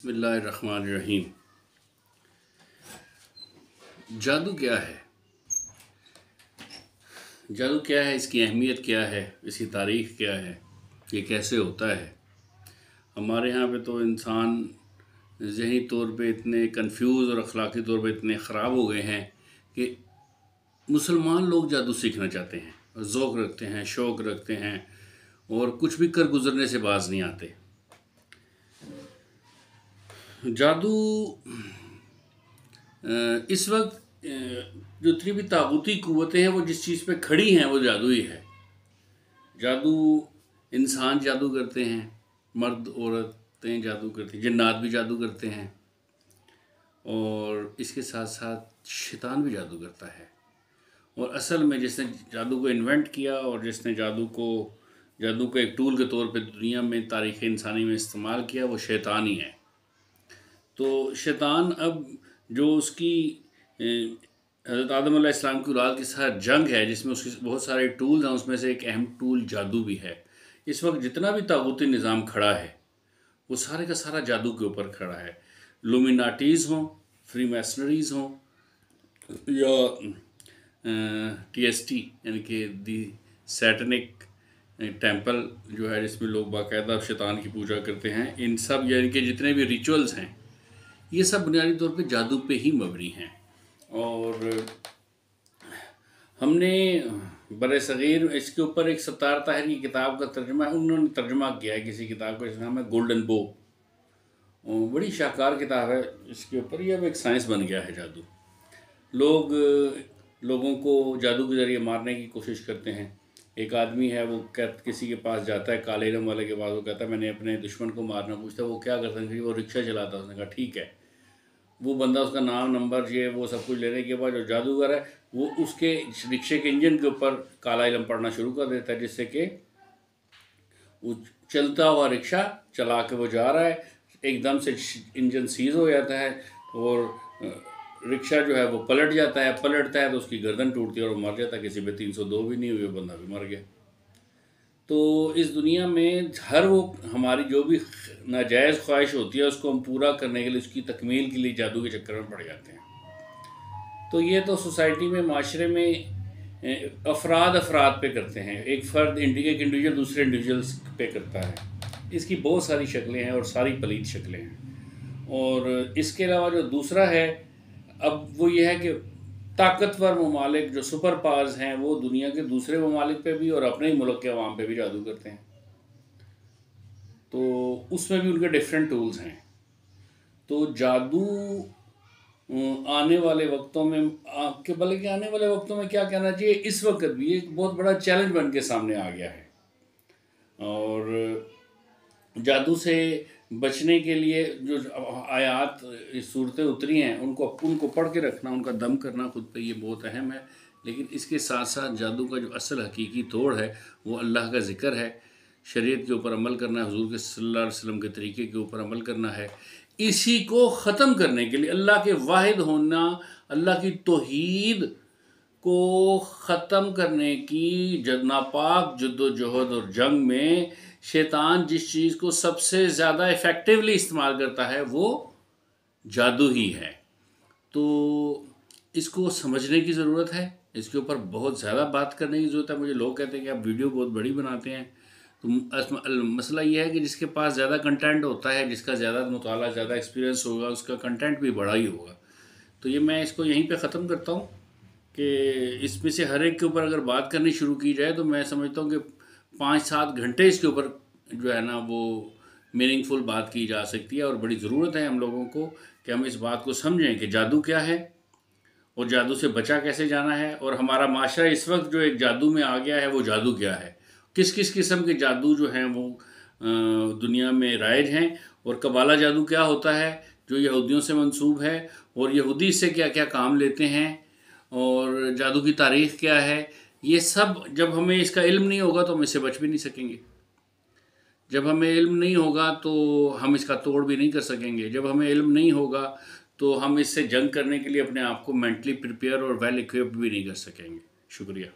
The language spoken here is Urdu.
بسم اللہ الرحمن الرحیم۔ جادو کیا ہے؟ جادو کیا ہے؟ اس کی اہمیت کیا ہے؟ اس کی تاریخ کیا ہے؟ یہ کیسے ہوتا ہے؟ ہمارے یہاں پہ تو انسان ذہنی طور پہ اتنے کنفیوز اور اخلاقی طور پہ اتنے خراب ہو گئے ہیں کہ مسلمان لوگ جادو سیکھنا چاہتے ہیں، ذوق رکھتے ہیں، شوق رکھتے ہیں اور کچھ بھی کر گزرنے سے باز نہیں آتے۔ جادو اس وقت جو اتنی بھی طاغوتی قوتیں ہیں وہ جس چیز پہ کھڑی ہیں وہ جادو ہی ہے۔ جادو انسان جادو کرتے ہیں، مرد عورتیں جادو کرتی ہیں، جنات بھی جادو کرتے ہیں، اور اس کے ساتھ ساتھ شیطان بھی جادو کرتا ہے۔ اور اصل میں جس نے جادو کو انوینٹ کیا اور جس نے جادو کو ایک ٹول کے طور پہ دنیا میں تاریخ انسانی میں استعمال کیا وہ شیطان ہی ہے۔ تو شیطان اب جو اس کی حضرت آدم علیہ السلام کی اولاد کے ساتھ جنگ ہے، جس میں اس کے بہت سارے ٹولز ہیں، اس میں سے ایک اہم ٹول جادو بھی ہے۔ اس وقت جتنا بھی طاغوتی نظام کھڑا ہے وہ سارے کا سارا جادو کے اوپر کھڑا ہے۔ لومیناٹیز ہوں، فری میسنریز ہوں، یا ٹی ایس ٹی یعنی کہ دی سیٹنک ٹیمپل جو ہے جس میں لوگ باقاعدہ شیطان کی پوجا کرتے ہیں، ان سب یعنی کہ جتنے بھی ریچولز ہیں یہ سب بنیادی طور پہ جادو پہ ہی مبنی ہیں۔ اور ہم نے برصغیر اس کے اوپر ایک ستار طاہر کی کتاب کا ترجمہ ہے، انہوں نے ترجمہ کیا ہے کسی کتاب کا، جس کا نام ہے گولڈن بو۔ بڑی شاہکار کتاب ہے اس کے اوپر۔ یہ اب ایک سائنس بن گیا ہے جادو۔ لوگوں کو جادو کے ذریعے مارنے کی کوشش کرتے ہیں۔ ایک آدمی ہے، وہ کسی کے پاس جاتا ہے، کالے علم والے کے پاس، وہ کہتا ہے میں نے اپنے دشمن کو مارنا، پوچھتا ہے وہ کیا کرتا ہے، وہ رکشہ چلاتا ہے۔ اس نے کہا ٹھیک ہے۔ وہ بندہ اس کا نام نمبر یہ وہ سب کچھ لینے کے بعد جو جادوگر ہے وہ اس کے رکشے کے انجن کے اوپر کالا علم پڑھنا شروع کر دیتا ہے، جس سے کہ وہ چلتا ہوا رکشہ چلا کے وہ جا رہا ہے، ایک دم سے انجن سیز ہو جاتا ہے اور رکشہ جو ہے وہ پلٹتا ہے تو اس کی گردن ٹوٹتی ہے اور وہ مر جاتا ہے۔ کسی پہ 302 بھی نہیں ہوئی، وہ بندہ بھی مر گیا۔ تو اس دنیا میں ہر وہ ہماری جو بھی ناجائز خواہش ہوتی ہے اس کو ہم پورا کرنے کے لیے، اس کی تکمیل کے لیے جادو کے چکر میں پڑ جاتے ہیں۔ تو یہ تو سوسائٹی میں، معاشرے میں افراد پہ کرتے ہیں، ایک انڈیویجول دوسرے انڈیویجولس پہ کرتا ہے۔ اس کی بہت ساری شکلیں ہیں اور ساری پلید شکلیں ہیں۔ اور اس کے علاوہ جو دوسرا ہے اب وہ یہ ہے کہ طاقتور ممالک جو سپر پاورز ہیں وہ دنیا کے دوسرے ممالک پہ بھی اور اپنے ہی ملک کے عوام پہ بھی جادو کرتے ہیں۔ تو اس میں بھی ان کے ڈیفرنٹ ٹولز ہیں۔ تو جادو آنے والے وقتوں میں بلکہ آنے والے وقتوں میں کیا کہنا چاہیے، اس وقت بھی ایک بہت بڑا چیلنج بن کے سامنے آ گیا ہے۔ اور جادو سے بچنے کے لیے جو آیات صورتیں اتری ہیں ان کو پڑھ کے رکھنا، ان کا دم کرنا خود پہ یہ بہت اہم ہے۔ لیکن اس کے ساتھ ساتھ جادو کا جو اصل حقیقی توڑ ہے وہ اللہ کا ذکر ہے، شریعت کے اوپر عمل کرنا ہے، حضور کے صلی اللہ علیہ وسلم کے طریقے کے اوپر عمل کرنا ہے۔ اسی کو ختم کرنے کے لیے اللہ کے واحد ہونا، اللہ کی توحید کو ختم کرنے کی ناپاک جد و جہد اور جنگ میں شیطان جس چیز کو سب سے زیادہ ایفیکٹولی استعمال کرتا ہے وہ جادو ہی ہے۔ تو اس کو سمجھنے کی ضرورت ہے، اس کے اوپر بہت زیادہ بات کرنے کی ضرورت ہے۔ مجھے لوگ کہتے ہیں کہ آپ ویڈیو بہت بڑی بناتے ہیں، تو مسئلہ یہ ہے کہ جس کے پاس زیادہ کنٹینٹ ہوتا ہے، جس کا زیادہ مطالعہ، زیادہ ایکسپیرینس ہوگا، اس کا کنٹینٹ بھی بڑا ہی ہوگا۔ تو یہ میں اس کو یہیں پہ ختم کرتا ہوں کہ اس میں سے ہر ایک کے اوپر اگر بات کرنی شروع کی جائے تو میں سمجھتا ہوں کہ 5-7 گھنٹے اس کے اوپر جو ہے نا وہ میننگ فل بات کی جا سکتی ہے۔ اور بڑی ضرورت ہے ہم لوگوں کو کہ ہم اس بات کو سمجھیں کہ جادو کیا ہے اور جادو سے بچا کیسے جانا ہے، اور ہمارا معاشرہ اس وقت جو ایک جادو میں آ گیا ہے وہ جادو کیا ہے، کس قسم کے جادو جو ہیں وہ دنیا میں رائج ہیں، اور قبالہ جادو کیا ہوتا ہے جو یہودیوں سے منسوب ہے، اور یہودی اس سے کیا کیا کام لیتے ہیں، اور جادو کی تاریخ کیا ہے۔ یہ سب جب ہمیں اس کا علم نہیں ہوگا تو ہم اس سے بچ بھی نہیں سکیں گے۔ جب ہمیں علم نہیں ہوگا تو ہم اس کا توڑ بھی نہیں کر سکیں گے۔ جب ہمیں علم نہیں ہوگا تو ہم اس سے جنگ کرنے کے لیے اپنے آپ کو مینٹلی پریپیئر اور ویل ایکوپڈ بھی نہیں کر سکیں گے۔ شکریہ۔